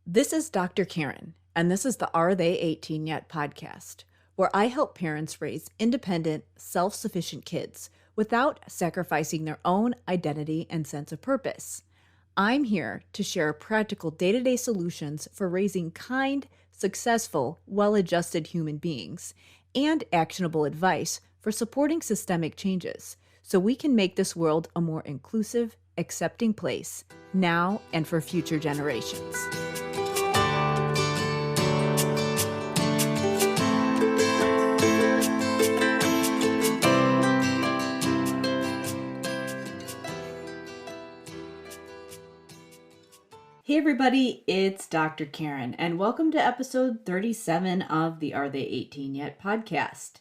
This is Dr. Karen, and this is the Are They 18 Yet podcast, where I help parents raise independent, self-sufficient kids without sacrificing their own identity and sense of purpose. I'm here to share practical day-to-day solutions for raising kind, successful, well-adjusted human beings and actionable advice for supporting systemic changes so we can make this world a more inclusive, accepting place now and for future generations. Hey everybody, it's Dr. Karen, and welcome to episode 37 of the Are They 18 Yet podcast.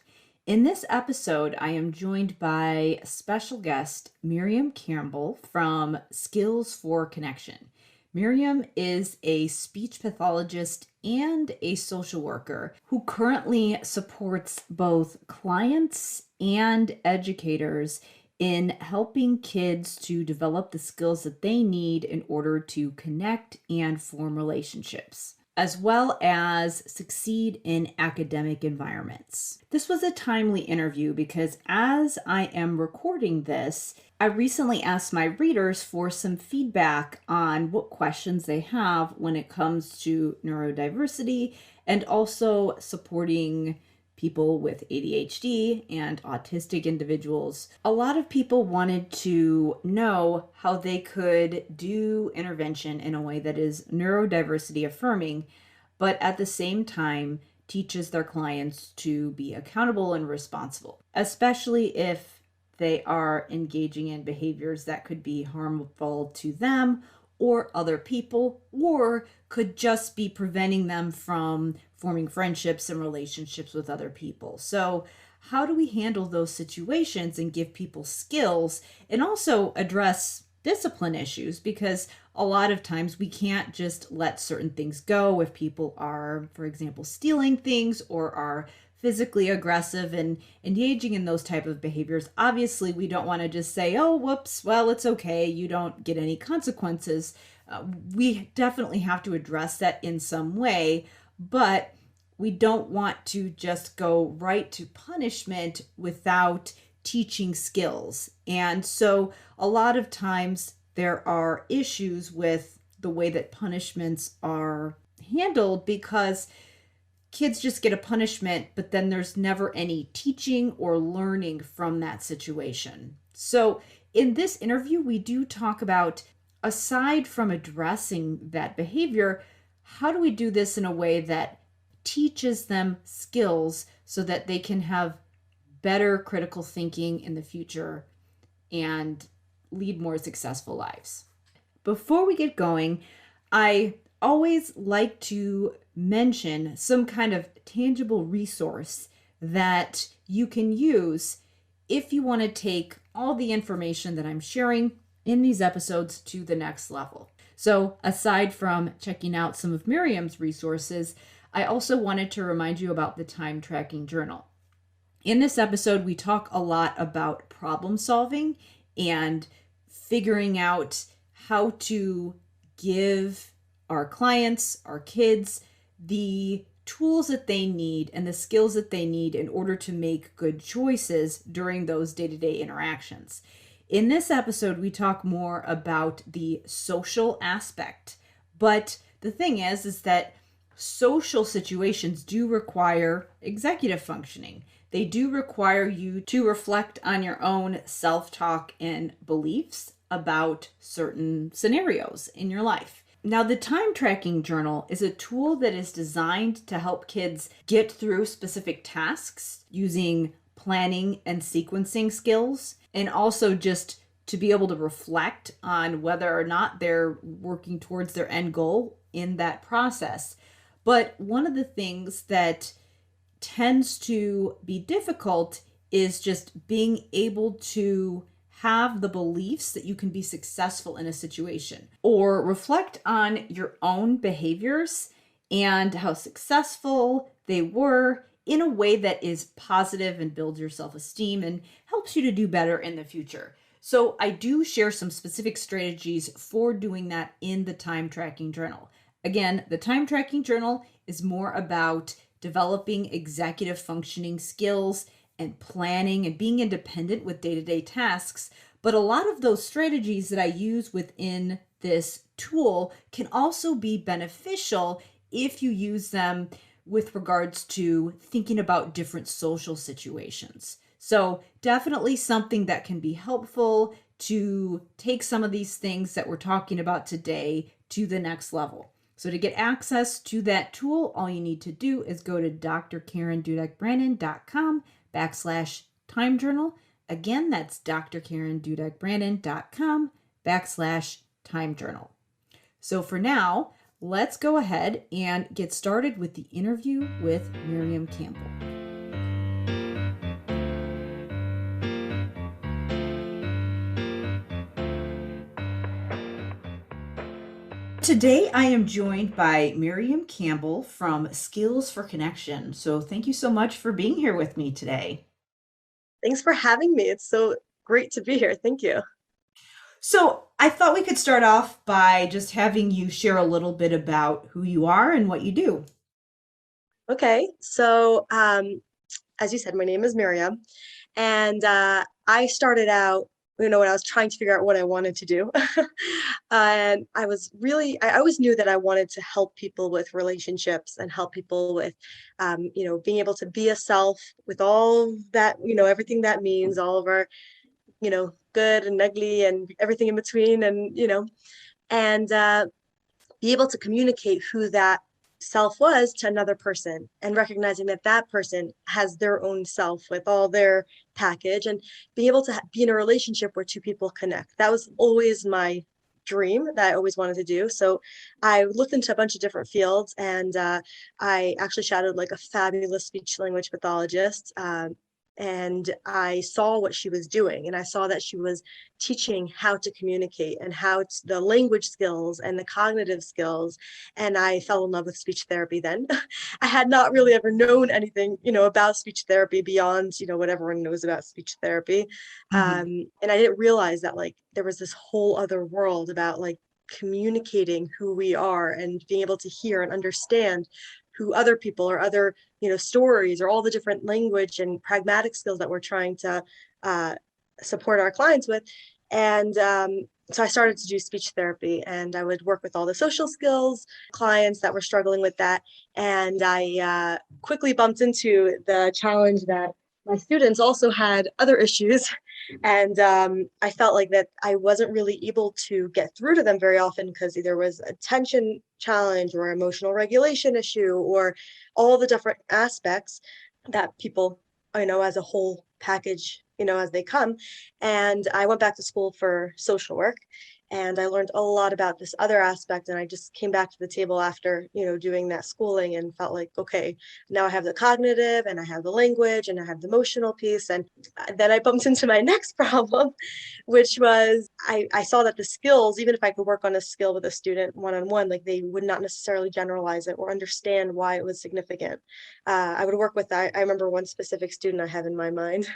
In this episode, I am joined by special guest Miriam Campbell from Skills for Connection. Miriam is a speech pathologist and a social worker who currently supports both clients and educators in helping kids to develop the skills that they need in order to connect and form relationships, as well as succeed in academic environments. This was a timely interview because as I am recording this, I recently asked my readers for some feedback on what questions they have when it comes to neurodiversity and also supporting people with ADHD and autistic individuals. A lot of people wanted to know how they could do intervention in a way that is neurodiversity affirming, but at the same time teaches their clients to be accountable and responsible, especially if they are engaging in behaviors that could be harmful to them or other people, or could just be preventing them from forming friendships and relationships with other people. So how do we handle those situations and give people skills and also address discipline issues? Because a lot of times we can't just let certain things go if people are, for example, stealing things or are physically aggressive and engaging in those type of behaviors. Obviously, we don't want to just say, oh, whoops, well, it's okay, you don't get any consequences. We definitely have to address that in some way, but we don't want to just go right to punishment without teaching skills. And so a lot of times there are issues with the way that punishments are handled because kids just get a punishment, but then there's never any teaching or learning from that situation. So in this interview, we do talk about, aside from addressing that behavior, how do we do this in a way that teaches them skills so that they can have better critical thinking in the future and lead more successful lives? Before we get going, I always like to mention some kind of tangible resource that you can use if you want to take all the information that I'm sharing in these episodes to the next level. So aside from checking out some of Miriam's resources, I also wanted to remind you about the time tracking journal. In this episode, we talk a lot about problem solving and figuring out how to give our clients, our kids, the tools that they need and the skills that they need in order to make good choices during those day-to-day interactions. In this episode, we talk more about the social aspect, but the thing is that social situations do require executive functioning. They do require you to reflect on your own self-talk and beliefs about certain scenarios in your life. Now, the time tracking journal is a tool that is designed to help kids get through specific tasks using planning and sequencing skills, and also just to be able to reflect on whether or not they're working towards their end goal in that process. But one of the things that tends to be difficult is just being able to have the beliefs that you can be successful in a situation, or reflect on your own behaviors and how successful they were in a way that is positive and builds your self-esteem and helps you to do better in the future. So I do share some specific strategies for doing that in the time tracking journal. Again, the time tracking journal is more about developing executive functioning skills and planning and being independent with day-to-day tasks. But a lot of those strategies that I use within this tool can also be beneficial if you use them with regards to thinking about different social situations. So definitely something that can be helpful to take some of these things that we're talking about today to the next level. So to get access to that tool, all you need to do is go to drkarendudek-brannan.com/time journal. Again, that's drkarendudek-brannan.com/time journal. So for now, let's go ahead and get started with the interview with Miriam Campbell. Today, I am joined by Miriam Campbell from Skills for Connection. So thank you so much for being here with me today. Thanks for having me. It's so great to be here. Thank you. So I thought we could start off by just having you share a little bit about who you are and what you do. Okay, so as you said, my name is Miriam, and I started out, when I was trying to figure out what I wanted to do. And I always knew that I wanted to help people with relationships and help people with, being able to be a self with all that, everything that means, all of our, good and ugly and everything in between, and be able to communicate who that self was to another person, and recognizing that that person has their own self with all their package, and be able to be in a relationship where two people connect. That was always my dream that I always wanted to do. So I looked into a bunch of different fields, and I actually shadowed like a fabulous speech language pathologist. And I saw what she was doing, and I saw that she was teaching how to communicate and the language skills and the cognitive skills. And I fell in love with speech therapy then. I had not really ever known anything, about speech therapy beyond, what everyone knows about speech therapy. And I didn't realize that like there was this whole other world about like communicating who we are and being able to hear and understand who other people or other, stories, or all the different language and pragmatic skills that we're trying to support our clients with. And so I started to do speech therapy, and I would work with all the social skills clients that were struggling with that. And I quickly bumped into the challenge that my students also had other issues. And I felt like that I wasn't really able to get through to them very often, because either was a tension challenge or emotional regulation issue, or all the different aspects that people, as a whole package, as they come. And I went back to school for social work, and I learned a lot about this other aspect. And I just came back to the table after, doing that schooling, and felt like, okay, now I have the cognitive, and I have the language, and I have the emotional piece. And then I bumped into my next problem, which was I saw that the skills, even if I could work on a skill with a student one-on-one, like they would not necessarily generalize it or understand why it was significant. I would work with, I remember one specific student I have in my mind,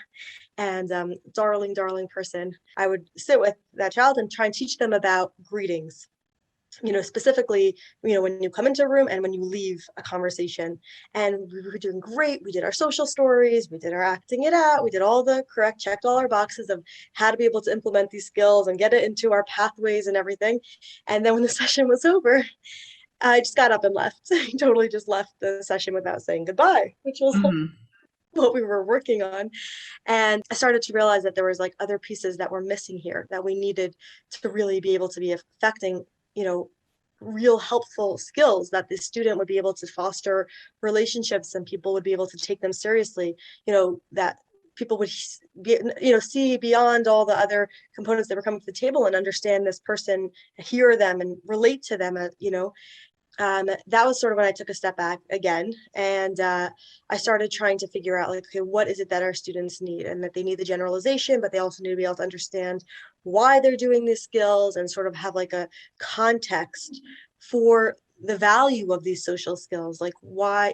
and darling person. I would sit with that child and try and teach them about greetings, specifically, when you come into a room and when you leave a conversation. And we were doing great. We did our social stories, we did our acting it out, we did all the correct, checked all our boxes of how to be able to implement these skills and get it into our pathways and everything. And then when the session was over, I just got up and left. Totally just left the session without saying goodbye, which was what we were working on. And I started to realize that there was like other pieces that were missing here that we needed to really be able to be affecting, real helpful skills, that the student would be able to foster relationships, and people would be able to take them seriously, that people would be, see beyond all the other components that were coming to the table, and understand this person, hear them, and relate to them, that was sort of when I took a step back again. And I started trying to figure out, like, okay, what is it that our students need? And that they need the generalization, but they also need to be able to understand why they're doing these skills, and sort of have like a context for the value of these social skills. Like, why,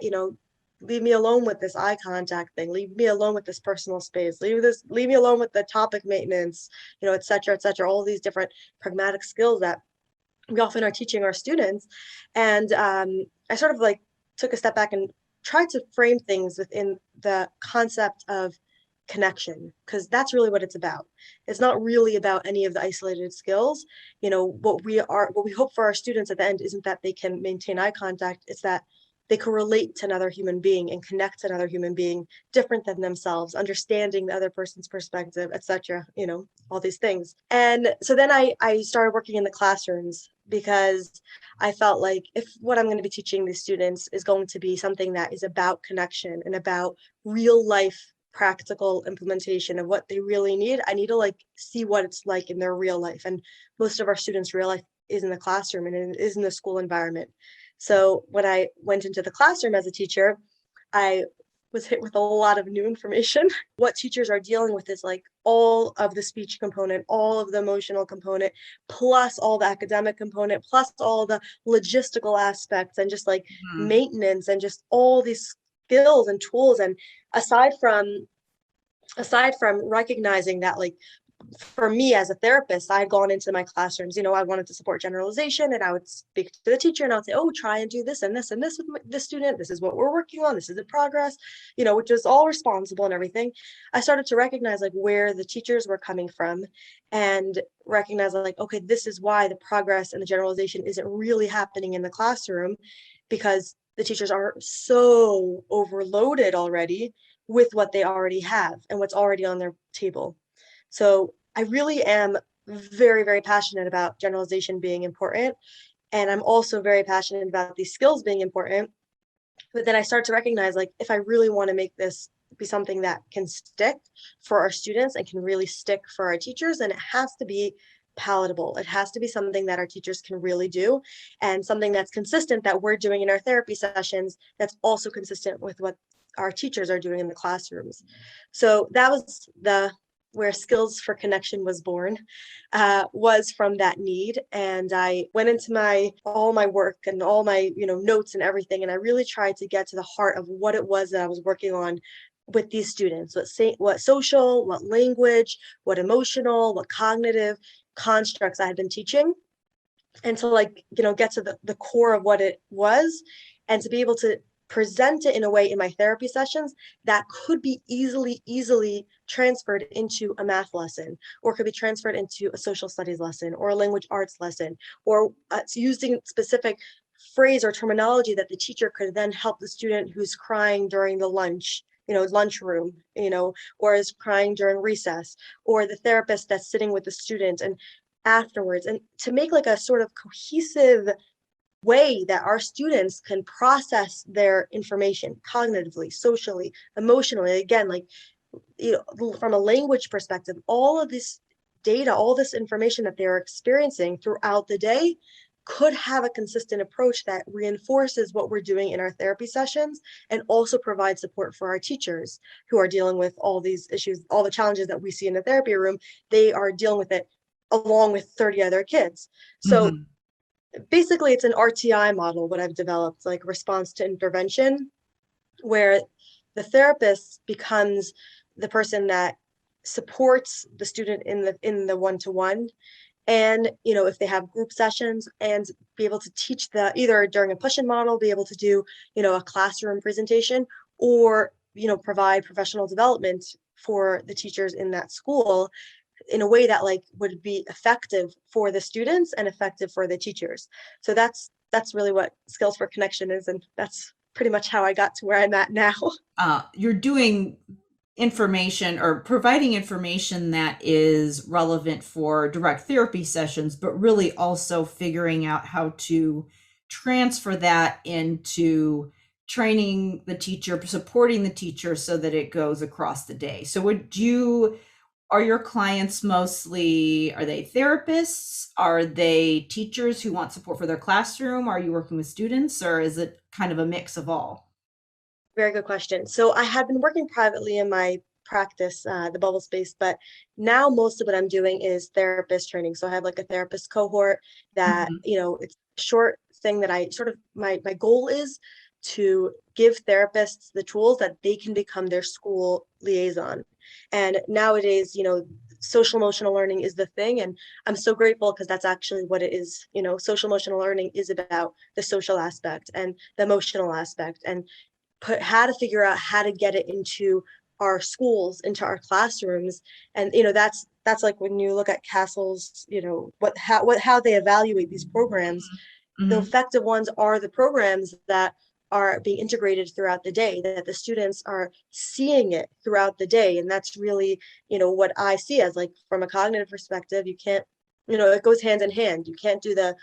leave me alone with this eye contact thing, leave me alone with this personal space, leave me alone with the topic maintenance, et cetera, all these different pragmatic skills that we often are teaching our students. And I sort of like took a step back and tried to frame things within the concept of connection, because that's really what it's about. It's not really about any of the isolated skills. What we hope for our students at the end isn't that they can maintain eye contact, it's that they can relate to another human being and connect to another human being different than themselves, understanding the other person's perspective, etc. All these things. And so then I started working in the classrooms, because I felt like if what I'm going to be teaching these students is going to be something that is about connection and about real life practical implementation of what they really need, I need to like see what it's like in their real life. And most of our students' real life is in the classroom and it is in the school environment. So when I went into the classroom as a teacher, I was hit with a lot of new information. What teachers are dealing with is like all of the speech component, all of the emotional component, plus all the academic component, plus all the logistical aspects, and just like maintenance, and just all these skills and tools. And aside from recognizing that, like, for me as a therapist, I had gone into my classrooms, I wanted to support generalization, and I would speak to the teacher and I would say, oh, try and do this and this and this with the student. This is what we're working on. This is the progress, which is all responsible and everything. I started to recognize like where the teachers were coming from, and recognize like, okay, this is why the progress and the generalization isn't really happening in the classroom, because the teachers are so overloaded already with what they already have and what's already on their table. So I really am very, very passionate about generalization being important. And I'm also very passionate about these skills being important. But then I start to recognize, like, if I really want to make this be something that can stick for our students and can really stick for our teachers, then it has to be palatable. It has to be something that our teachers can really do, and something that's consistent that we're doing in our therapy sessions that's also consistent with what our teachers are doing in the classrooms. So that was where Skills for Connection was born, was from that need. And I went into all my work and all my notes and everything, and I really tried to get to the heart of what it was that I was working on with these students. What social, what language, what emotional, what cognitive constructs I had been teaching, and to get to the core of what it was, and to be able to present it in a way in my therapy sessions that could be easily transferred into a math lesson, or could be transferred into a social studies lesson or a language arts lesson, or using specific phrase or terminology that the teacher could then help the student who's crying during the lunchroom, or is crying during recess, or the therapist that's sitting with the student and afterwards, and to make like a sort of cohesive way that our students can process their information cognitively, socially, emotionally. Again, like, from a language perspective, all of this data, all this information that they're experiencing throughout the day could have a consistent approach that reinforces what we're doing in our therapy sessions, and also provide support for our teachers who are dealing with all these issues, all the challenges that we see in the therapy room. They are dealing with it along with 30 other kids. So basically it's an RTI model, what I've developed, like response to intervention, where the therapist becomes the person that supports the student in the one-to-one, and if they have group sessions, and be able to teach either during a push-in model, be able to do a classroom presentation, or provide professional development for the teachers in that school in a way that would be effective for the students and effective for the teachers. So that's really what Skills for Connection is, and that's pretty much how I got to where I'm at now. You're doing information or providing information that is relevant for direct therapy sessions, but really also figuring out how to transfer that into training the teacher, supporting the teacher so that it goes across the day. So are your clients are they therapists? Are they teachers who want support for their classroom? Are you working with students, or is it kind of a mix of all? Very good question. So I had been working privately in my practice, the bubble space, but now most of what I'm doing is therapist training. So I have like a therapist cohort that, it's a short thing that I sort of, my goal is to give therapists the tools that they can become their school liaison. And nowadays, social emotional learning is the thing. And I'm so grateful because that's actually what it is. Social emotional learning is about the social aspect and the emotional aspect, and how to figure out how to get it into our schools, into our classrooms. And that's like when you look at Castle's, how they evaluate these programs. The Mm-hmm. effective ones are the programs that are being integrated throughout the day, that the students are seeing it throughout the day. And that's really, what I see as, like, from a cognitive perspective. You can't, it goes hand in hand. You can't do the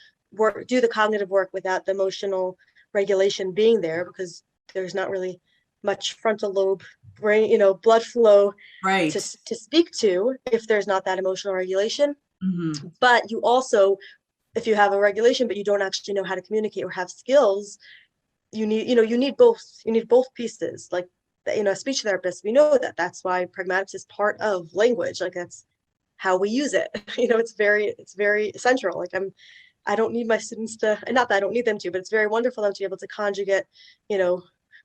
cognitive work without the emotional regulation being there, because there's not really much frontal lobe brain, blood flow to Right. speak to if there's not that emotional regulation. Mm-hmm. But you also, if you have a regulation but you don't actually know how to communicate or have skills, you need both pieces. Like, speech therapists, we know that that's why pragmatics is part of language. Like, that's how we use it. It's very central. Like, I don't need my students to, and not that I don't need them to, but it's very wonderful them to be able to conjugate, you know,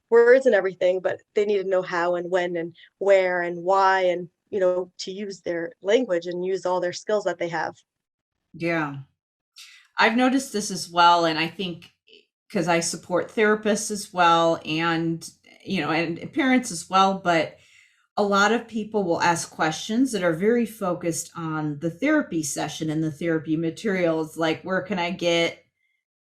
words and everything, but they need to know how and when and where and why, and to use their language and use all their skills that they have. Yeah. I've noticed this as well. And I think because I support therapists as well and, and parents as well, but a lot of people will ask questions that are very focused on the therapy session and the therapy materials, like where can I get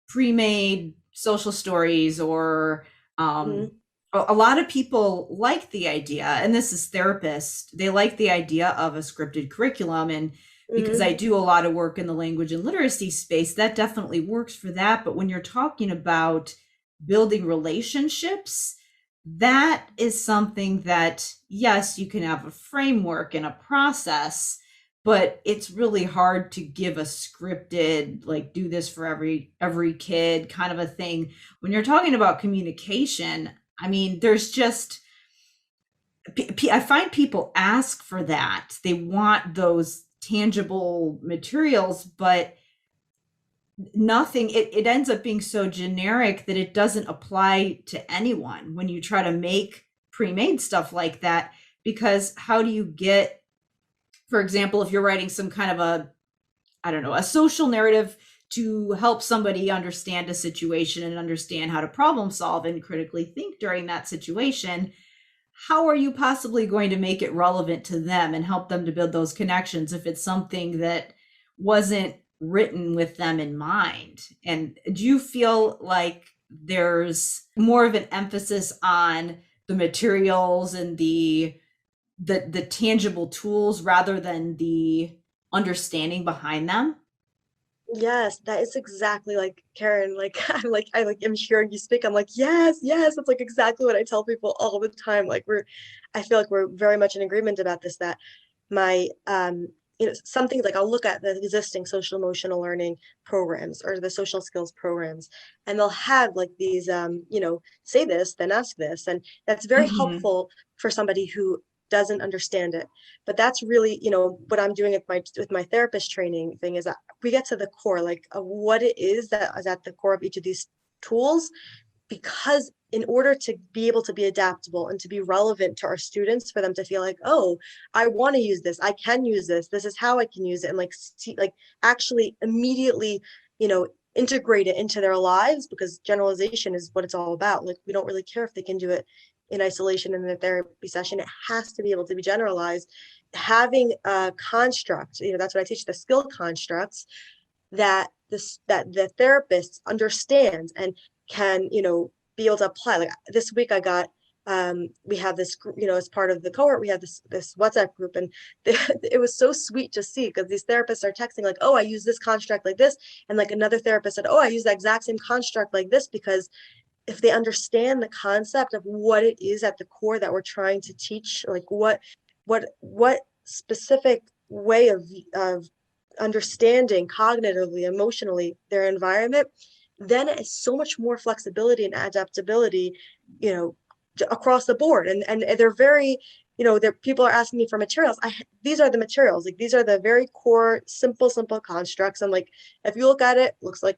pre-made social stories, or um, Mm-hmm. a lot of people like the idea, and this is therapists, they like the idea of a scripted curriculum. And because I Mm-hmm. do a lot of work in the language and literacy space, that definitely works for that. But when you're talking about building relationships, that is something that, yes, you can have a framework and a process, but it's really hard to give a scripted, like, do this for every kid kind of a thing. When you're talking about communication, I mean, there's just I find people ask for that. They want those tangible materials, but nothing, it ends up being so generic that it doesn't apply to anyone when you try to make pre-made stuff like that. Because how do you get, for example, if you're writing some kind of a, I don't know, a social narrative to help somebody understand a situation and understand how to problem solve and critically think during that situation, how are you possibly going to make it relevant to them and help them to build those connections if it's something that wasn't written with them in mind? And do you feel like there's more of an emphasis on the materials and the tangible tools rather than the understanding behind them? Yes, that is exactly like Karen. Like, I'm hearing you speak. I'm like, yes, yes. That's like exactly what I tell people all the time. Like, I feel like we're very much in agreement about this. That my, some things, like, I'll look at the existing social emotional learning programs or the social skills programs, and they'll have like these, say this, then ask this, and that's very Mm-hmm. helpful for somebody who doesn't understand it. But that's really, what I'm doing with my therapist training thing, is that we get to the core, like, of what it is that is at the core of each of these tools. Because in order to be able to be adaptable and to be relevant to our students, for them to feel like, oh, I want to use this, I can use this is how I can use it, and like, see, like, actually immediately, integrate it into their lives, because generalization is what it's all about. Like, we don't really care if they can do it in isolation in the therapy session. It has to be able to be generalized. Having a construct, that's what I teach, the skill constructs, that the therapist understands and can, be able to apply. Like, this week I got, we have this, as part of the cohort, we have this WhatsApp group, and it was so sweet to see, because these therapists are texting like, oh, I use this construct like this, and like another therapist said, oh, I use the exact same construct like this, because if they understand the concept of what it is at the core that we're trying to teach, like, what specific way of understanding cognitively, emotionally, their environment, then it's so much more flexibility and adaptability, you know, across the board. And they're very, people are asking me for materials. These are the materials. Like, these are the very core, simple constructs. And like, if you look at it, looks like,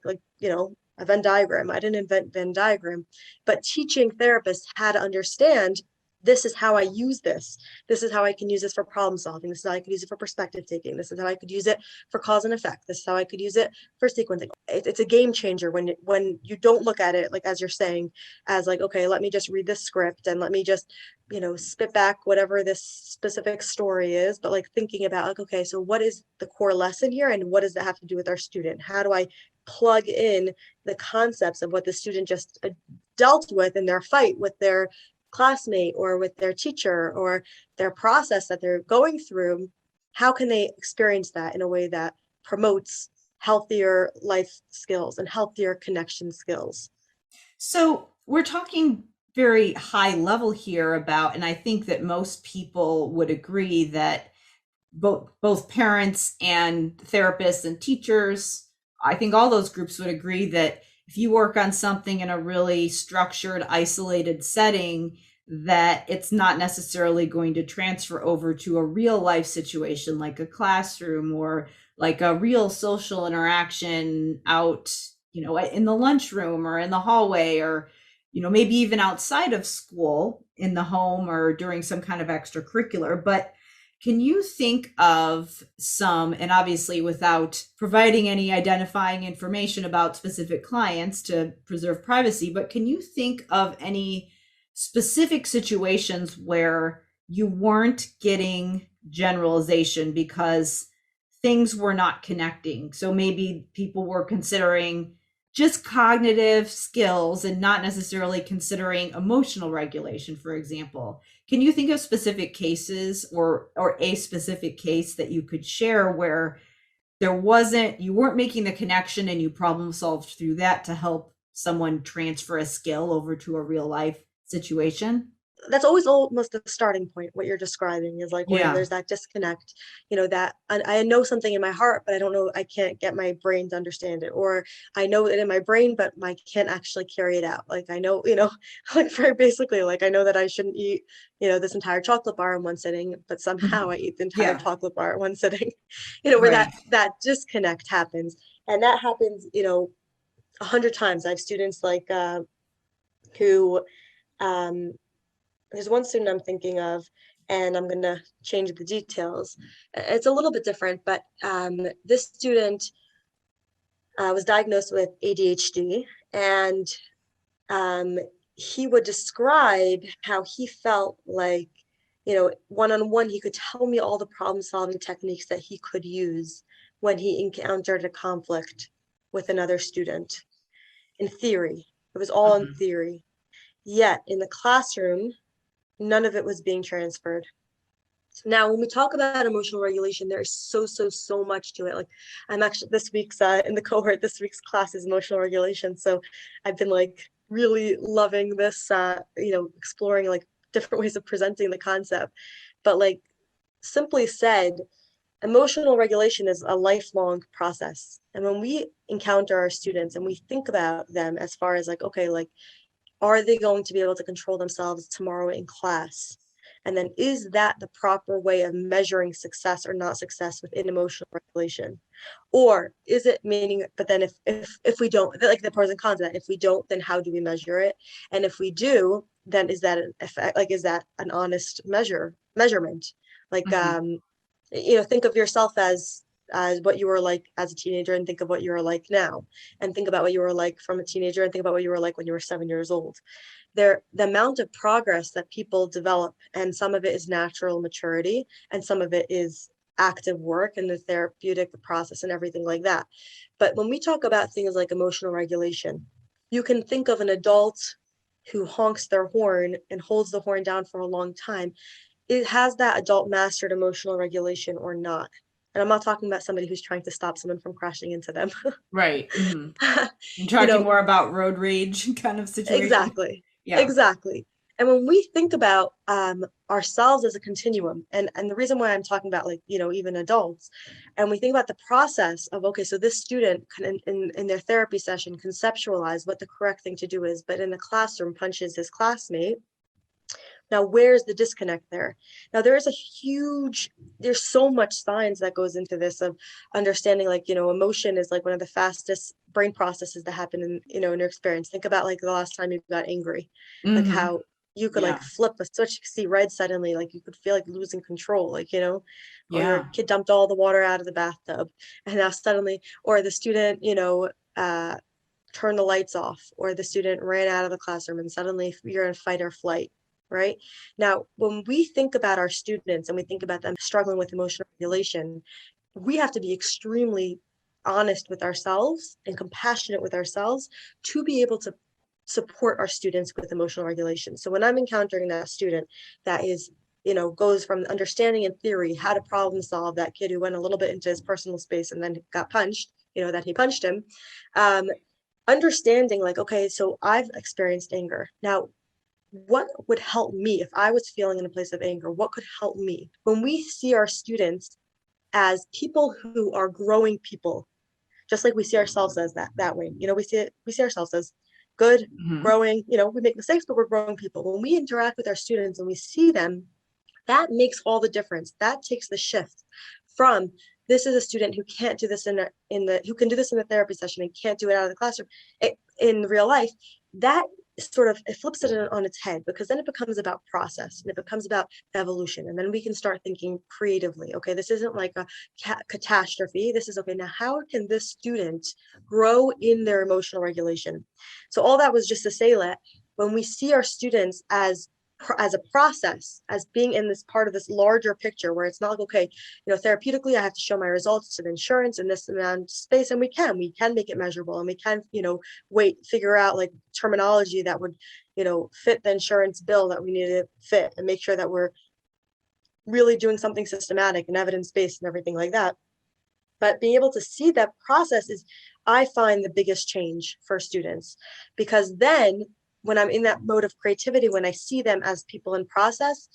a Venn diagram. I didn't invent Venn diagram, but teaching therapists how to understand this is how I use this. This is how I can use this for problem solving. This is how I could use it for perspective taking. This is how I could use it for cause and effect. This is how I could use it for sequencing. It's a game changer when you don't look at it, like, as you're saying, as like, okay, let me just read this script and let me just, spit back whatever this specific story is, but like thinking about like, okay, so what is the core lesson here and what does that have to do with our student? How do I plug in the concepts of what the student just dealt with in their fight with their classmate or with their teacher or their process that they're going through? How can they experience that in a way that promotes healthier life skills and healthier connection skills? So we're talking very high level here about, and I think that most people would agree that both parents and therapists and teachers, I think all those groups would agree that if you work on something in a really structured, isolated setting, that it's not necessarily going to transfer over to a real life situation like a classroom or like a real social interaction out, in the lunchroom or in the hallway, or, maybe even outside of school in the home or during some kind of extracurricular. But can you think of some, and obviously without providing any identifying information about specific clients to preserve privacy, but can you think of any specific situations where you weren't getting generalization because things were not connecting? So maybe people were considering just cognitive skills and not necessarily considering emotional regulation, for example. Can you think of specific cases or a specific case that you could share where you weren't making the connection and you problem solved through that to help someone transfer a skill over to a real life situation? That's always almost the starting point. What you're describing is like when Yeah. there's that disconnect, that I know something in my heart, but I don't know, I can't get my brain to understand it, or I know it in my brain, but I can't actually carry it out. Like I know, like very basically, like I know that I shouldn't eat, this entire chocolate bar in one sitting, but somehow I eat the entire Yeah. chocolate bar in one sitting, where Right. that disconnect happens. And that happens, 100 times. I have students like who um there's one student I'm thinking of, and I'm going to change the details. It's a little bit different, but this student was diagnosed with ADHD, and um, he would describe how he felt like, one on one, he could tell me all the problem solving techniques that he could use when he encountered a conflict with another student. In theory, it was all in Mhm. theory. Yet in the classroom, none of it was being transferred. Now, when we talk about emotional regulation, there's so much to it. Like, I'm actually this week's in the cohort, this week's class is emotional regulation. So I've been like really loving this, exploring like different ways of presenting the concept. But like simply said, emotional regulation is a lifelong process. And when we encounter our students and we think about them as far as like, okay, like, are they going to be able to control themselves tomorrow in class? And then is that the proper way of measuring success or not success within emotional regulation? Or is it meaning, but then if we don't, like the pros and cons of that, if we don't, then how do we measure it? And if we do, then is that an effect, like is that an honest measurement? Like Mhm. think of yourself as what you were like as a teenager, and think of what you are like now, and think about what you were like from a teenager, and think about what you were like when you were 7 years old. The amount of progress that people develop, and some of it is natural maturity and some of it is active work and the therapeutic process and everything like that. But when we talk about things like emotional regulation, you can think of an adult who honks their horn and holds the horn down for a long time. It has that adult mastered emotional regulation or not? And I'm not talking about somebody who's trying to stop someone from crashing into them. Right. Mhm. I'm you talking know, more about road rage kind of situation. exactly, Yeah. exactly. And when we think about ourselves as a continuum, and the reason why I'm talking about like, even adults, and we think about the process of, okay, so this student can in their therapy session conceptualize what the correct thing to do is, but in the classroom punches his classmate. Now, where's the disconnect there? Now, there's so much science that goes into this of understanding, like, emotion is like one of the fastest brain processes that happen in your experience. Think about like the last time you got angry, like Mhm. how you could like Yeah. flip a switch, you could see red suddenly, like you could feel like losing control, like, or your Yeah. kid dumped all the water out of the bathtub and now suddenly, or the student, turn the lights off, or the student ran out of the classroom and suddenly you're in fight or flight, right? Now, when we think about our students and we think about them struggling with emotional regulation, we have to be extremely honest with ourselves and compassionate with ourselves to be able to support our students with emotional regulation. So when I'm encountering that student that is, goes from understanding in theory how to problem solve, that kid who went a little bit into his personal space and then got punched, that he punched him, understanding like, okay, so I've experienced anger. Now, what would help me if I was feeling in a place of anger? What could help me? When we see our students as people who are growing people, just like we see ourselves as that way, we see ourselves as good, Hmm. growing, we make mistakes, but we're growing people. When we interact with our students and we see them, that makes all the difference. That takes the shift from, this is a student who can't do this who can do this in a therapy session and can't do it out of the classroom in real life. That sort of, it flips it on its head, because then it becomes about process and it becomes about evolution. And then we can start thinking creatively. Okay, this isn't like a catastrophe. This is, okay, now how can this student grow in their emotional regulation? So all that was just to say that when we see our students as a process, as being in this part of this larger picture, where it's not like, okay, therapeutically I have to show my results to the insurance in this amount of space, and we can make it measurable, and we can figure out like terminology that would fit the insurance bill that we need to fit, and make sure that we're really doing something systematic and evidence-based and everything like that. But being able to see that process is, I find, the biggest change for students, because then when I'm in that mode of creativity, when I see them as people in process,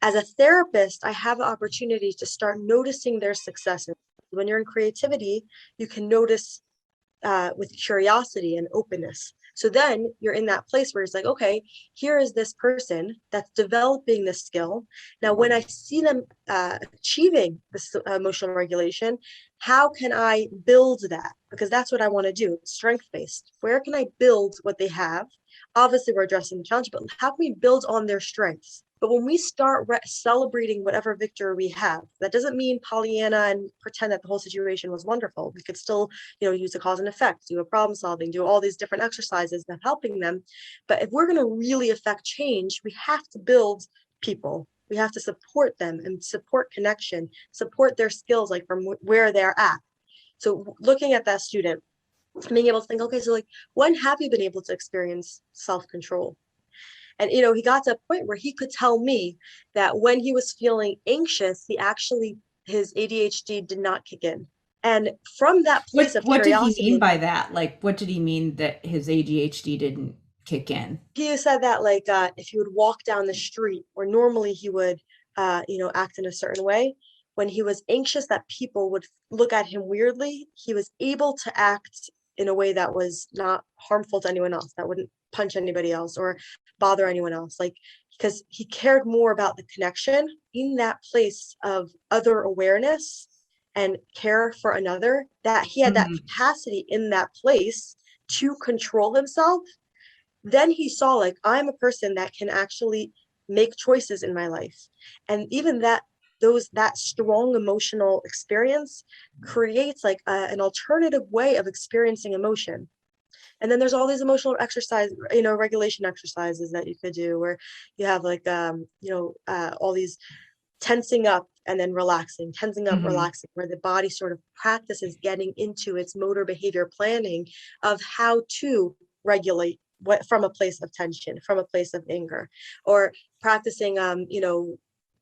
as a therapist, I have the opportunity to start noticing their successes. When you're in creativity, you can notice with curiosity and openness. So then you're in that place where it's like, okay, here is this person that's developing this skill. Now, when I see them achieving this emotional regulation, how can I build that? Because that's what I want to do, strength-based. Where can I build what they have? Obviously, we're addressing the challenge, but how can we build on their strengths? But when we start celebrating whatever victory we have, that doesn't mean Pollyanna and pretend that the whole situation was wonderful. We could still, use a cause and effect, do a problem solving, do all these different exercises that helping them. But if we're going to really affect change, we have to build people. We have to support them and support connection, support their skills, like from where they're at. So looking at that student, being able to think, okay, so like, when have you been able to experience self-control? And, he got to a point where he could tell me that when he was feeling anxious, his ADHD did not kick in. And from that place of What did he mean curiosity, by that? Like, what did he mean that his ADHD didn't kick in? he said that, like, if he would walk down the street, where normally he would, act in a certain way, when he was anxious that people would look at him weirdly, he was able to act in a way that was not harmful to anyone else, that wouldn't punch anybody else or bother anyone else. Like, because he cared more about the connection in that place of other awareness and care for another, that he had that Mhm. capacity in that place to control himself. Then he saw, like, I'm a person that can actually make choices in my life. And even that strong emotional experience creates like an alternative way of experiencing emotion. And then there's all these emotional exercise, regulation exercises that you could do, where you have like all these tensing up and then relaxing, tensing up, Mhm. relaxing, where the body sort of practices getting into its motor behavior planning of how to regulate what from a place of tension, from a place of anger, or practicing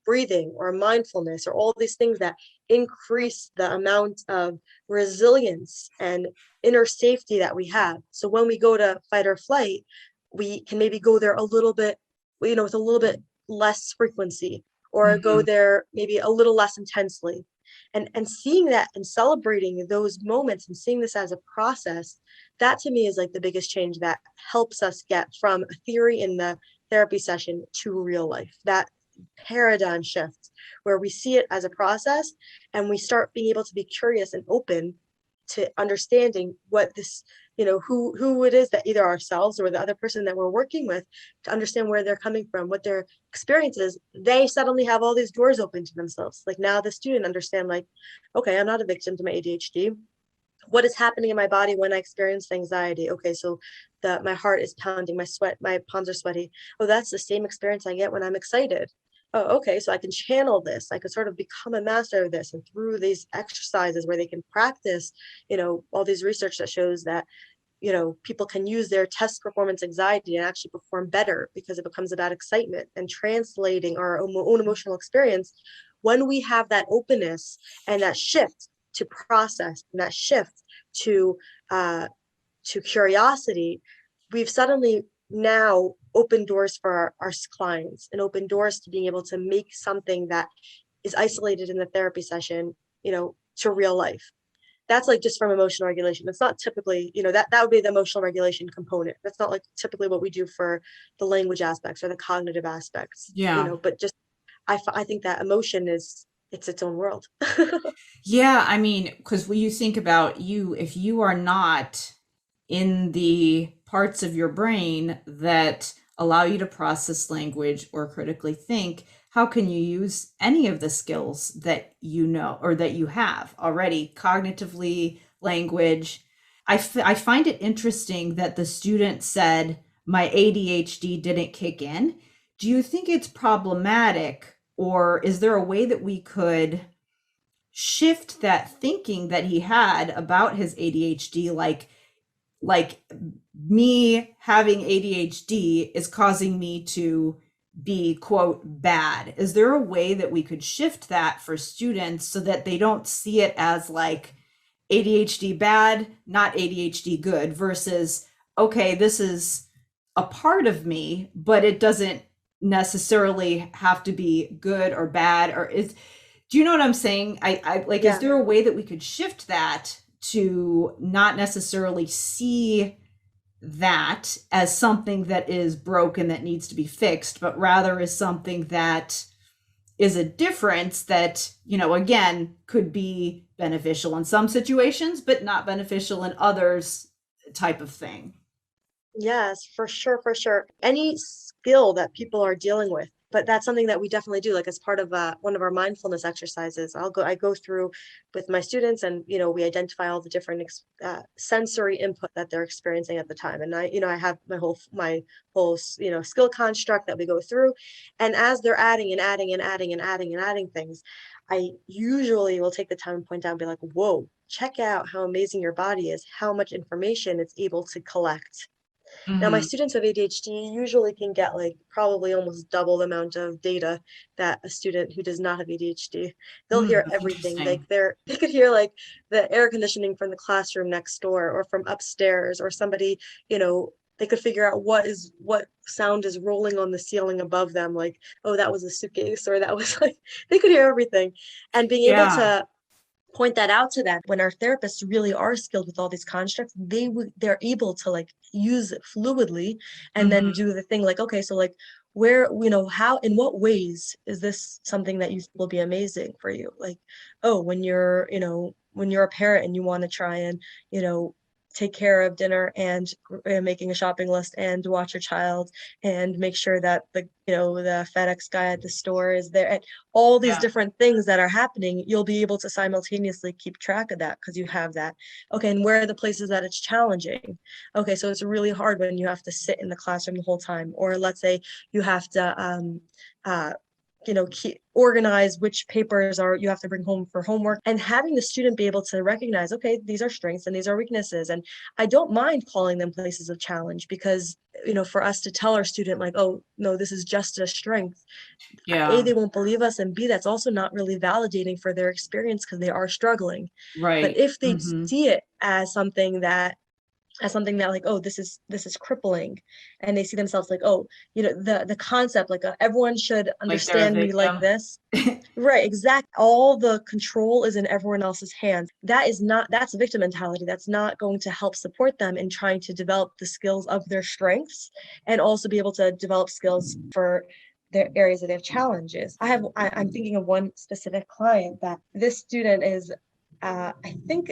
breathing or mindfulness, or all these things that increase the amount of resilience and inner safety that we have. So when we go to fight or flight, we can maybe go there a little bit, with a little bit less frequency, or go Mhm. there maybe a little less intensely. And seeing that and celebrating those moments and seeing this as a process, that to me is like the biggest change that helps us get from a theory in the therapy session to real life. That paradigm shift where we see it as a process and we start being able to be curious and open to understanding what this, who it is, that either ourselves or the other person that we're working with, to understand where they're coming from, what their experience is, they suddenly have all these doors open to themselves. Like now the student understand, like, okay, I'm not a victim to my ADHD. What is happening in my body when I experience anxiety? Okay, so my heart is pounding, my palms are sweaty. Oh, that's the same experience I get when I'm excited. Oh, okay, so I can channel this. I could sort of become a master of this. And through these exercises where they can practice, all these research that shows that, people can use their test performance anxiety and actually perform better because it becomes about excitement and translating our own emotional experience. When we have that openness and that shift to process and that shift to curiosity, we've suddenly now opened doors for our clients and open doors to being able to make something that is isolated in the therapy session, to real life. That's like just from emotional regulation. It's not typically, that would be the emotional regulation component. That's not like typically what we do for the language aspects or the cognitive aspects, Yeah. but just I think that emotion it's its own world. Yeah, I mean, because when you think about you, if you are not in the parts of your brain that allow you to process language or critically think, how can you use any of the skills that you know or that you have already cognitively, language? I find it interesting that the student said, my ADHD didn't kick in. Do you think it's problematic, or is there a way that we could shift that thinking that he had about his ADHD, like me having ADHD is causing me to be quote bad? Is there a way that we could shift that for students so that they don't see it as like ADHD bad, not ADHD good, versus okay, this is a part of me, but it doesn't necessarily have to be good or bad? Or is, do you know what I'm saying? I like, is Yeah. there a way that we could shift that to not necessarily see that as something that is broken that needs to be fixed, but rather as something that is a difference that, again, could be beneficial in some situations, but not beneficial in others, type of thing? Yes, for sure, for sure. Any skill that people are dealing with, but that's something that we definitely do. Like as part of one of our mindfulness exercises, I go through with my students, and we identify all the different sensory input that they're experiencing at the time. And I have my whole skill construct that we go through, and as they're adding and adding and adding and adding and adding things, I usually will take the time and point out and be like, "Whoa, check out how amazing your body is, how much information it's able to collect." Now, my Mm-hmm. students with ADHD usually can get like probably almost double the amount of data that a student who does not have ADHD. They'll hear That's everything. Like interesting. they could hear like the air conditioning from the classroom next door or from upstairs, or somebody, they could figure out what sound is rolling on the ceiling above them. Like, oh, that was a suitcase, or that was like, they could hear everything. And being able Yeah. to point that out to them, when our therapists really are skilled with all these constructs, they're able to like use it fluidly, and then Mm-hmm. do the thing like, okay, so like, where, how, in what ways is this something that you will be amazing for you? Like, oh, when you're a parent and you want to try and you know take care of dinner and making a shopping list and watch your child and make sure that the FedEx guy at the store is there, and all these Yeah. different things that are happening, you'll be able to simultaneously keep track of that because you have that. Okay, and where are the places that it's challenging? Okay, so it's really hard when you have to sit in the classroom the whole time, or let's say you have to uh, organize which papers are you have to bring home for homework, and having the student be able to recognize, okay, these are strengths and these are weaknesses. And I don't mind calling them places of challenge, because for us to tell our student like, oh no, this is just a strength, A, Yeah. they won't believe us, and B, that's also not really validating for their experience because they are struggling. But Right. if they Mm-hmm. see it as something that like, oh, this is crippling, and they see themselves like, oh, the concept like, everyone should Like they're a understand me like victim. this. Right, exact. All the control is in everyone else's hands. That's victim mentality. That's not going to help support them in trying to develop the skills of their strengths, and also be able to develop skills for their areas that they have challenges. I'm thinking of one specific client that this student is, I think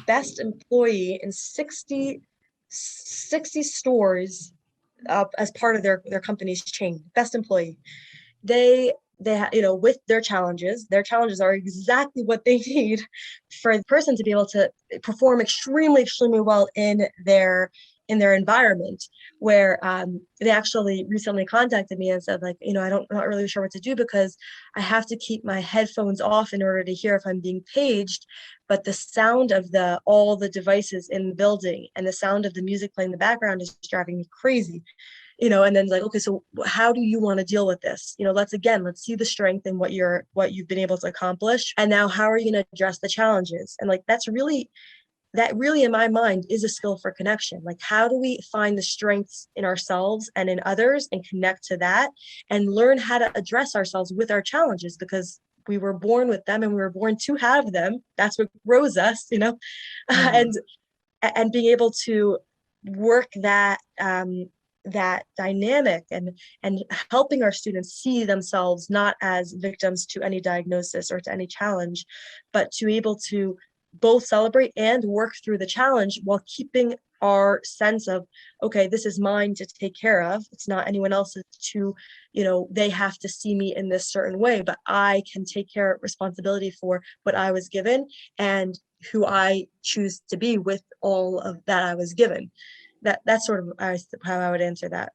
best employee in 60 stores as part of their company's chain. Best employee. They with their challenges are exactly what they need for the person to be able to perform extremely well in their environment, where they actually recently contacted me and said, like, I'm not really sure what to do, because I have to keep my headphones off in order to hear if I'm being paged, but the sound of all the devices in the building and the sound of the music playing in the background is driving me crazy. And then, like, okay, so how do you want to deal with this? Let's see the strength in what you've been able to accomplish. And now how are you going to address the challenges? And like, that really in my mind is a skill for connection. Like, how do we find the strengths in ourselves and in others and connect to that and learn how to address ourselves with our challenges, because we were born with them and we were born to have them. That's what grows us, Mm-hmm. and being able to work that dynamic and helping our students see themselves not as victims to any diagnosis or to any challenge, but to be able to both celebrate and work through the challenge while keeping our sense of, okay, this is mine to take care of. It's not anyone else's they have to see me in this certain way, but I can take responsibility for what I was given and who I choose to be with all of that I was given. That's sort of how I would answer that.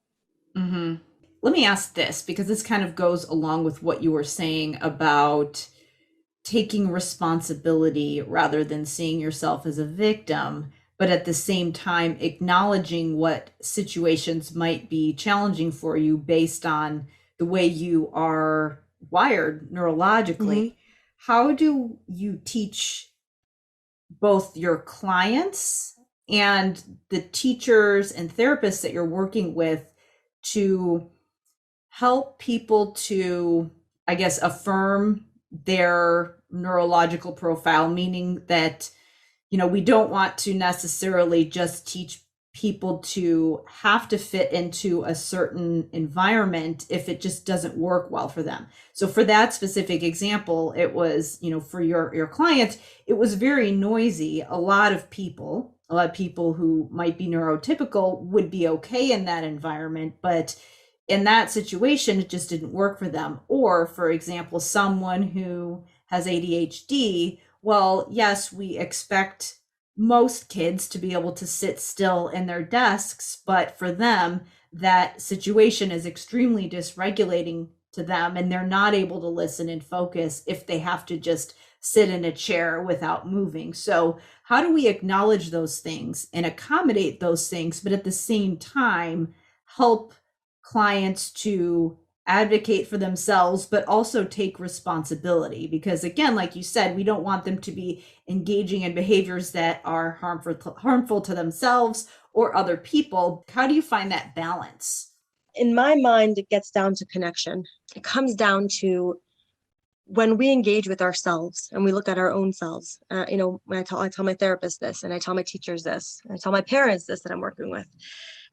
Mm-hmm. Let me ask this, because this kind of goes along with what you were saying about taking responsibility rather than seeing yourself as a victim, but at the same time acknowledging what situations might be challenging for you based on the way you are wired neurologically. Mm-hmm. How do you teach both your clients and the teachers and therapists that you're working with to help people to, I guess, affirm their neurological profile, meaning that, we don't want to necessarily just teach people to have to fit into a certain environment if it just doesn't work well for them. So for that specific example, it was, for your client, it was very noisy. A lot of people who might be neurotypical would be okay in that environment, but in that situation, it just didn't work for them. Or, for example, someone who has ADHD, well, yes, we expect most kids to be able to sit still in their desks, but for them, that situation is extremely dysregulating to them, and they're not able to listen and focus if they have to just sit in a chair without moving. So, how do we acknowledge those things and accommodate those things, but at the same time help clients to advocate for themselves, but also take responsibility? Because again, like you said, we don't want them to be engaging in behaviors that are harmful to themselves or other people. How do you find that balance? In my mind, it gets down to connection. It comes down to when we engage with ourselves and we look at our own selves. When I tell my therapist this, and I tell my teachers this, and I tell my parents this that I'm working with.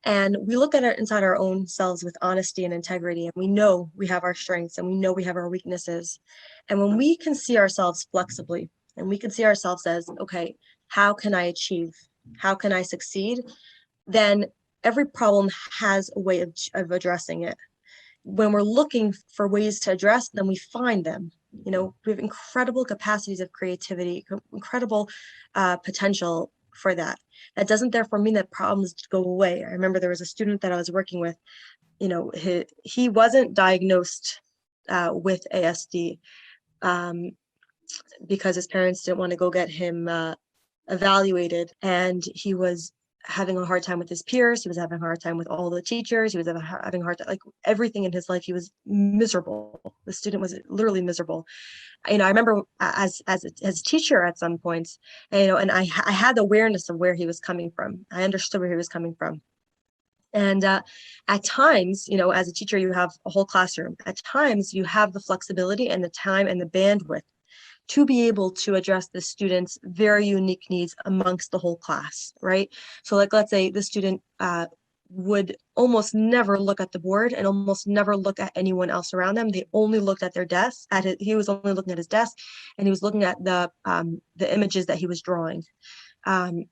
And we look at inside our own selves with honesty and integrity, and we know we have our strengths and we know we have our weaknesses. And when we can see ourselves flexibly and we can see ourselves as, okay, how can I achieve? How can I succeed? Then every problem has a way of addressing it. When we're looking for ways to address them, we find them. We have incredible capacities of creativity, incredible potential for that. That doesn't therefore mean that problems go away. I remember there was a student that I was working with, he wasn't diagnosed with ASD because his parents didn't want to go get him evaluated, and he was having a hard time with his peers. He was having a hard time with all the teachers. He was having a hard time, like everything in his life. He was miserable. The student was literally miserable. I remember as a teacher at some points, and I had the awareness of where he was coming from. I understood where he was coming from. And at times, as a teacher, you have a whole classroom. At times, you have the flexibility and the time and the bandwidth to be able to address the student's very unique needs amongst the whole class, right? So like, let's say the student would almost never look at the board and almost never look at anyone else around them. They only looked at their desk. He was only looking at his desk, and he was looking at the images that he was drawing.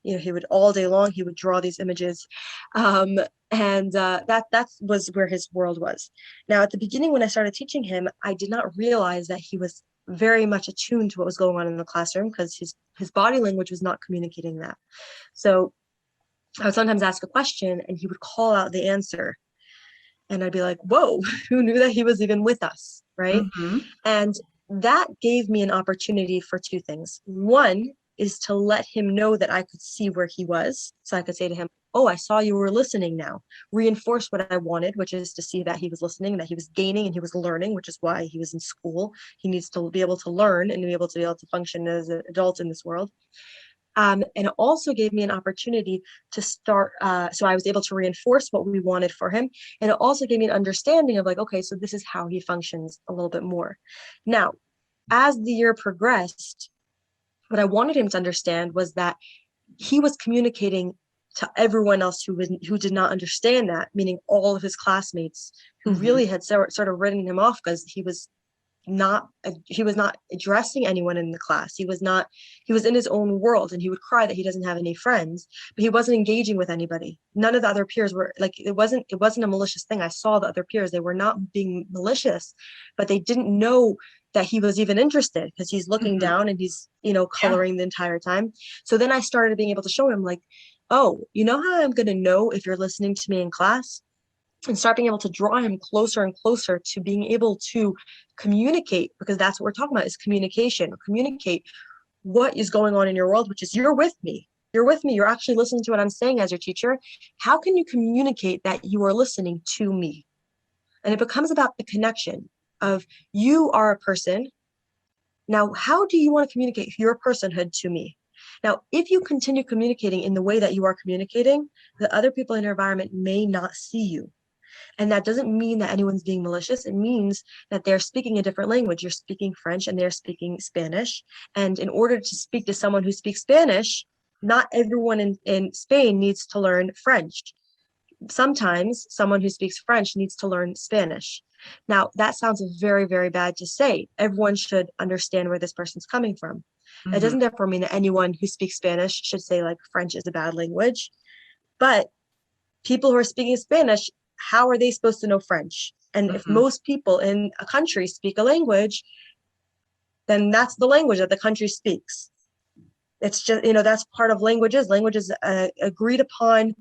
He would all day long, he would draw these images. That was where his world was. Now, at the beginning, when I started teaching him, I did not realize that he was very much attuned to what was going on in the classroom, because his body language was not communicating that. So I would sometimes ask a question and he would call out the answer. And I'd be like, whoa, who knew that he was even with us, right? Mm-hmm. And that gave me an opportunity for two things. One is to let him know that I could see where he was. So I could say to him, oh, I saw you were listening now. Reinforce what I wanted, which is to see that he was listening, that he was gaining and he was learning, which is why he was in school. He needs to be able to learn and be able to function as an adult in this world. And it also gave me an opportunity to start. So I was able to reinforce what we wanted for him. And it also gave me an understanding of like, okay, so this is how he functions a little bit more. Now, as the year progressed, what I wanted him to understand was that he was communicating to everyone else who did not understand that, meaning all of his classmates who Mm-hmm. really had sort of written him off because he was not addressing anyone in the class. He was in his own world, and he would cry that he doesn't have any friends, but he wasn't engaging with anybody. None of the other peers were like, it wasn't a malicious thing. I saw the other peers, they were not being malicious, but they didn't know that he was even interested, because he's looking Mm-hmm. down and he's coloring the entire time. So then I started being able to show him like, oh, you know how I'm going to know if you're listening to me in class? And start being able to draw him closer and closer to being able to communicate, because that's what we're talking about, is communication. Communicate what is going on in your world, which is you're with me. You're actually listening to what I'm saying as your teacher. How can you communicate that you are listening to me? And it becomes about the connection of, you are a person. Now, how do you want to communicate your personhood to me? Now, if you continue communicating in the way that you are communicating, the other people in your environment may not see you. And that doesn't mean that anyone's being malicious. It means that they're speaking a different language. You're speaking French and they're speaking Spanish. And in order to speak to someone who speaks Spanish, not everyone in Spain needs to learn French. Sometimes someone who speaks French needs to learn Spanish. Now, that sounds very, very bad to say. Everyone should understand where this person's coming from. Mm-hmm. It doesn't therefore mean that anyone who speaks Spanish should say like French is a bad language. But people who are speaking Spanish, how are they supposed to know French? And if most people in a country speak a language, then that's the language that the country speaks. It's just, that's part of languages. Language is a agreed upon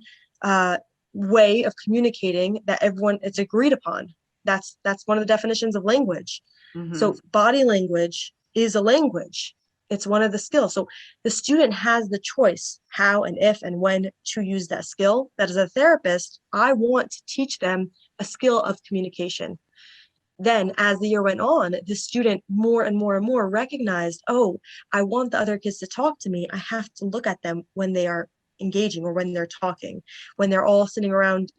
way of communicating that it's agreed upon. That's one of the definitions of language. Mm-hmm. So body language is a language. It's one of the skills. So the student has the choice how and if and when to use that skill. That as a therapist, I want to teach them a skill of communication. Then as the year went on, the student more and more and more recognized, oh, I want the other kids to talk to me. I have to look at them when they are engaging or when they're talking, when they're all sitting around,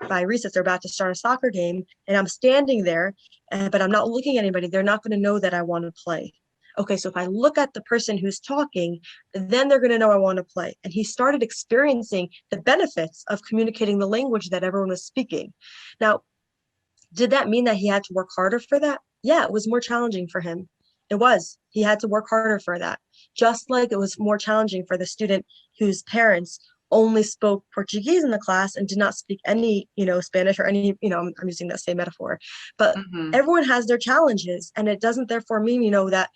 by recess, they're about to start a soccer game and I'm standing there, but I'm not looking at anybody. They're not going to know that I want to play. Okay, so if I look at the person who's talking, then they're going to know I want to play. And he started experiencing the benefits of communicating the language that everyone was speaking. Now, did that mean that he had to work harder for that? Yeah, it was more challenging for him. It was. He had to work harder for that. Just like it was more challenging for the student whose parents only spoke Portuguese in the class and did not speak any, Spanish or any, I'm using that same metaphor, but everyone has their challenges, and it doesn't therefore mean, that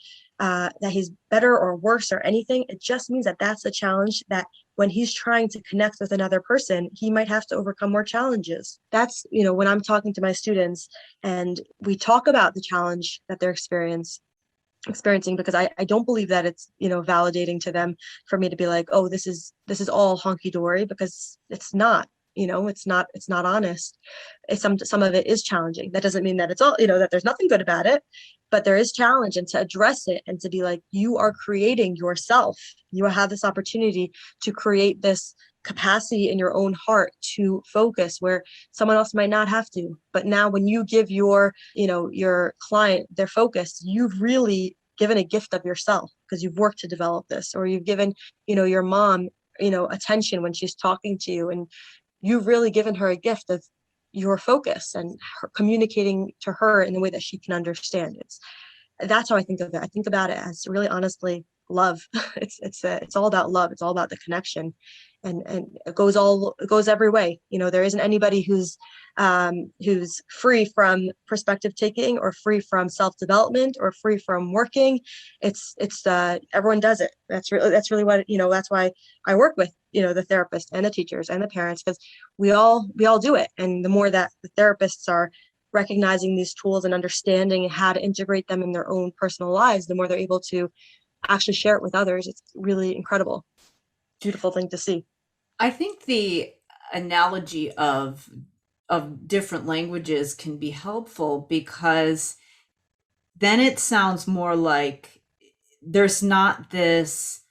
he's better or worse or anything. It just means that that's a challenge that when he's trying to connect with another person, he might have to overcome more challenges. That's, when I'm talking to my students and we talk about the challenge that they're experiencing, because I don't believe that it's validating to them for me to be like, oh, this is all hunky-dory, because it's not. It's not honest. Some of it is challenging. That doesn't mean that it's all, that there's nothing good about it, but there is challenge. And to address it and to be like, you are creating yourself. You have this opportunity to create this capacity in your own heart to focus where someone else might not have to. But now when you give your client their focus, you've really given a gift of yourself, because you've worked to develop this, or you've given, your mom, attention when she's talking to you, and you've really given her a gift of your focus and communicating to her in the way that she can understand it. That's how I think of it. I think about it as really honestly love. It's all about love. It's all about the connection, and it goes every way. There isn't anybody who's free from perspective taking, or free from self-development, or free from working. It's everyone does it. That's really what, that's why I work with, the therapists and the teachers and the parents, because we all do it. And the more that the therapists are recognizing these tools and understanding how to integrate them in their own personal lives, the more they're able to actually share it with others. It's really incredible, beautiful thing to see. I think the analogy of different languages can be helpful, because then it sounds more like there's not this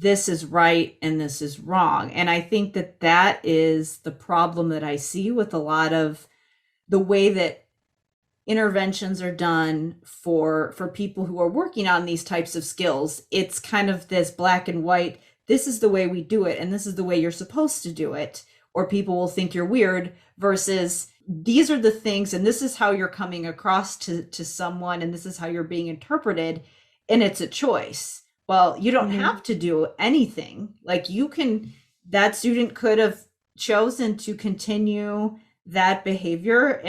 is right and this is wrong. And I think that that is the problem that I see with a lot of the way that interventions are done for people who are working on these types of skills. It's kind of this black and white, this is the way we do it and this is the way you're supposed to do it, or people will think you're weird, versus these are the things and this is how you're coming across to someone and this is how you're being interpreted, and it's a choice. Well, you don't have to do anything. Like, that student could have chosen to continue that behavior,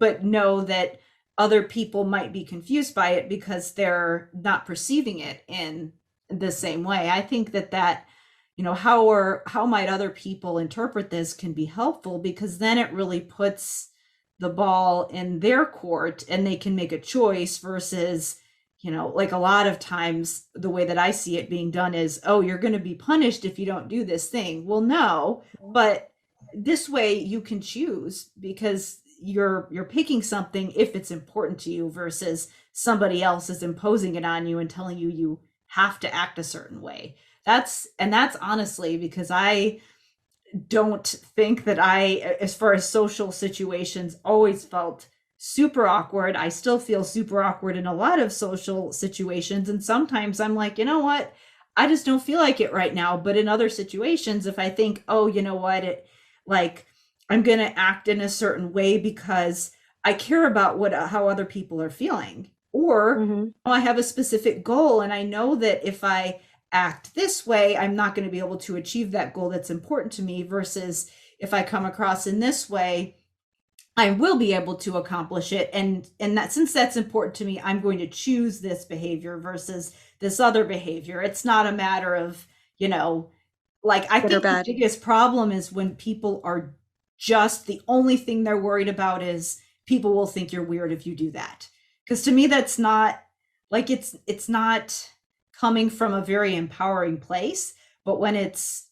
but know that other people might be confused by it because they're not perceiving it in the same way. I think that how might other people interpret this can be helpful, because then it really puts the ball in their court and they can make a choice, versus, like a lot of times the way that I see it being done is, oh, you're going to be punished if you don't do this thing. Well, no, but this way you can choose, because you're picking something if it's important to you, versus somebody else is imposing it on you and telling you have to act a certain way. That's honestly because I don't think that as far as social situations, always felt super awkward. I still feel super awkward in a lot of social situations. And sometimes I'm like, you know what? I just don't feel like it right now. But in other situations, if I think, oh, you know what, I'm going to act in a certain way because I care about how other people are feeling, or I have a specific goal and I know that if I act this way, I'm not going to be able to achieve that goal that's important to me, versus if I come across in this way, I will be able to accomplish it. And that, since that's important to me, I'm going to choose this behavior versus this other behavior. It's not a matter of, I think the biggest problem is when people are just, the only thing they're worried about is people will think you're weird if you do that. Because to me, that's not it's not coming from a very empowering place. But when it's,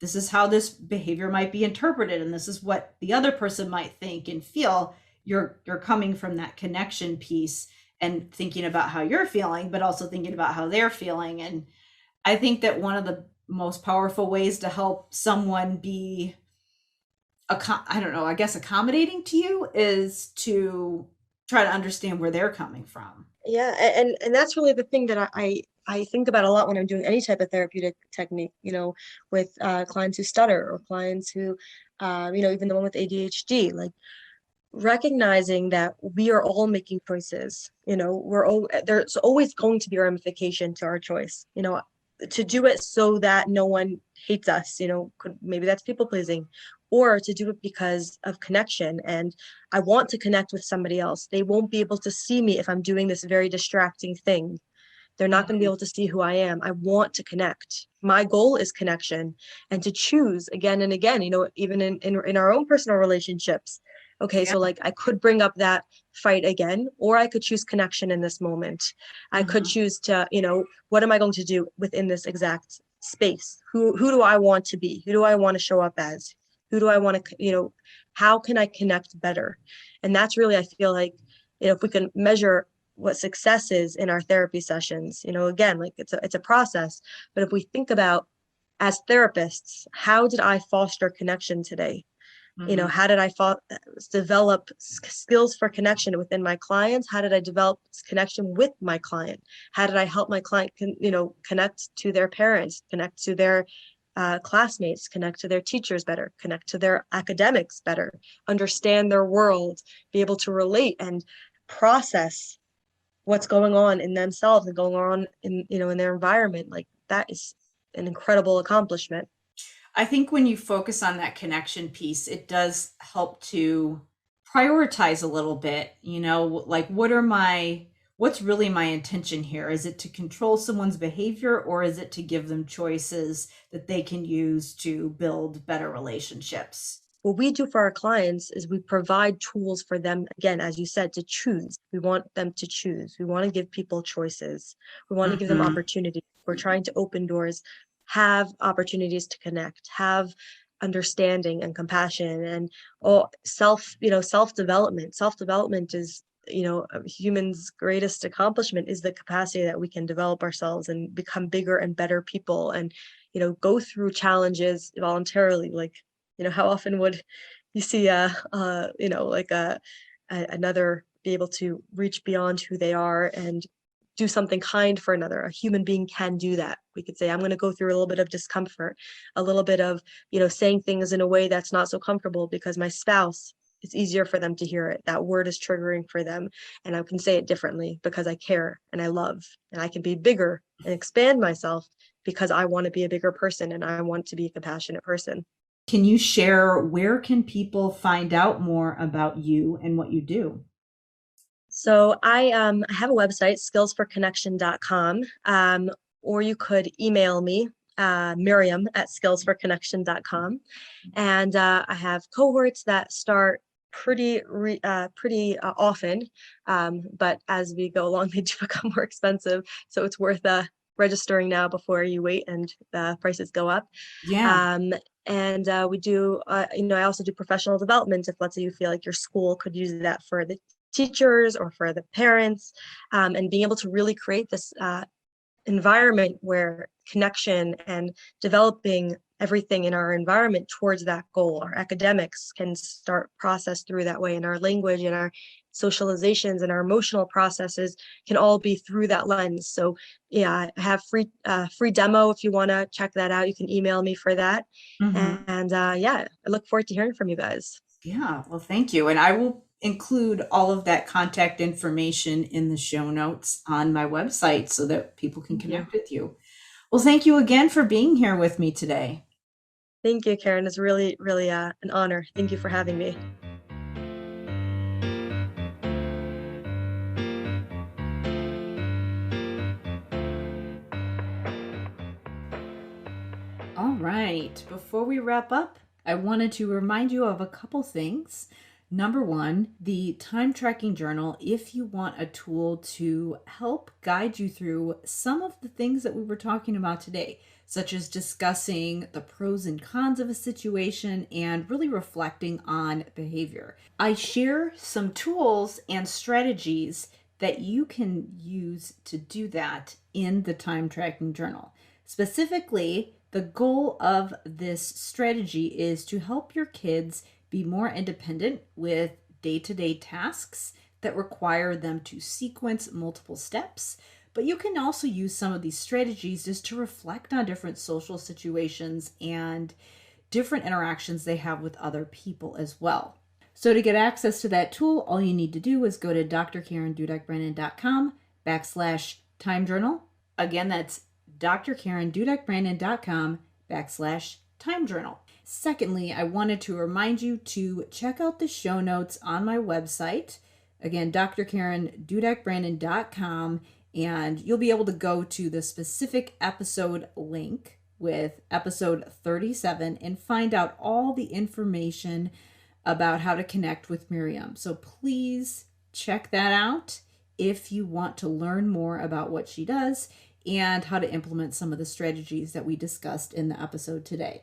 this is how this behavior might be interpreted, and this is what the other person might think and feel, you're coming from that connection piece and thinking about how you're feeling, but also thinking about how they're feeling. And I think that one of the most powerful ways to help someone be, accommodating to you, is to try to understand where they're coming from. Yeah, and that's really the thing that I think about a lot when I'm doing any type of therapeutic technique, with clients who stutter, or clients who, even the one with ADHD, like recognizing that we are all making choices. There's always going to be ramification to our choice, to do it so that no one hates us, maybe that's people pleasing, or to do it because of connection. And I want to connect with somebody else. They won't be able to see me if I'm doing this very distracting thing. They're not going to be able to see who I am. I want to connect. My goal is connection, and to choose again and again, even in our own personal relationships. Okay, yeah. So I could bring up that fight again, or I could choose connection in this moment. I could choose to, what am I going to do within this exact space? Who do I want to be? Who do I want to show up as? Who do I want to, how can I connect better? And that's really, I feel like, if we can measure what success is in our therapy sessions, again, it's a process. But if we think about, as therapists, how did I foster connection today? How did I develop skills for connection within my clients? How did I develop connection with my client? How did I help my client, connect to their parents, connect to their classmates, connect to their teachers better, connect to their academics better, understand their world, be able to relate and process what's going on in themselves and going on in, in their environment. Like that is an incredible accomplishment. I think when you focus on that connection piece, it does help to prioritize a little bit, like what's really my intention here? Is it to control someone's behavior, or is it to give them choices that they can use to build better relationships? What we do for our clients is we provide tools for them, again, as you said, to choose. We want them to choose. We want to give people choices. We want to give them Mhm. opportunities. We're trying to open doors, have opportunities to connect, have understanding and compassion, and self-development. Self-development is, a human's greatest accomplishment, is the capacity that we can develop ourselves and become bigger and better people, and go through challenges voluntarily. Like, how often would you see like another be able to reach beyond who they are and do something kind for another? A human being can do that. We could say, I'm going to go through a little bit of discomfort, a little bit of, saying things in a way that's not so comfortable because my spouse, it's easier for them to hear it. That word is triggering for them. And I can say it differently because I care and I love, and I can be bigger and expand myself because I want to be a bigger person and I want to be a compassionate person. Can you share, where can people find out more about you and what you do? So I have a website, skillsforconnection.com, or you could email me, Miriam at skillsforconnection.com. And I have cohorts that start pretty often, but as we go along, they do become more expensive. So it's worth registering now before you wait and the prices go up. Yeah. Um, and we do, I also do professional development if, let's say, you feel like your school could use that for the teachers or for the parents, and being able to really create this environment where connection and developing everything in our environment towards that goal. Our academics can start process through that way, and our language and our socializations and our emotional processes can all be through that lens. So yeah, I have free demo. If you want to check that out, you can email me for that. Mhm. And yeah, I look forward to hearing from you guys. Yeah, well, thank you. And I will include all of that contact information in the show notes on my website so that people can Thank you. connect with you. Well, thank you again for being here with me today. Thank you, Karen. It's really, really an honor. Thank you for having me. All right, before we wrap up, I wanted to remind you of a couple things. Number one, the time tracking journal, if you want a tool to help guide you through some of the things that we were talking about today, such as discussing the pros and cons of a situation and really reflecting on behavior. I share some tools and strategies that you can use to do that in the time tracking journal. Specifically, the goal of this strategy is to help your kids be more independent with day-to-day tasks that require them to sequence multiple steps. But you can also use some of these strategies just to reflect on different social situations and different interactions they have with other people as well. So to get access to that tool, all you need to do is go to drkarendudek-brannan.com/time journal. Again, that's drkarendudek-brannan.com/time journal. Secondly, I wanted to remind you to check out the show notes on my website. Again, drkarendudek-brannan.com, and you'll be able to go to the specific episode link with episode 37 and find out all the information about how to connect with Miriam. So please check that out if you want to learn more about what she does and how to implement some of the strategies that we discussed in the episode today.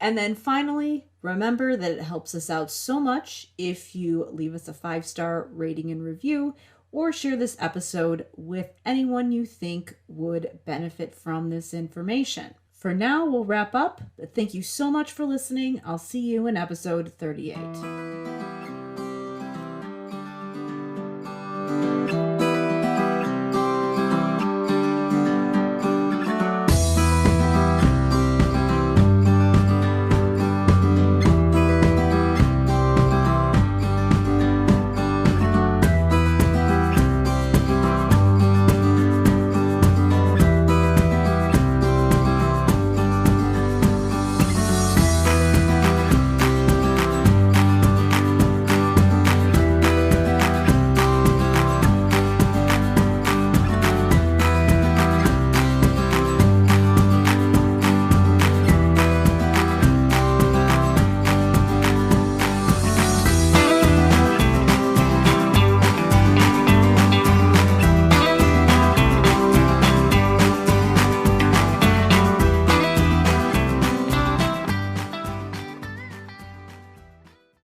And then finally, remember that it helps us out so much if you leave us a 5-star rating and review, or share this episode with anyone you think would benefit from this information. For now, we'll wrap up. Thank you so much for listening. I'll see you in episode 38.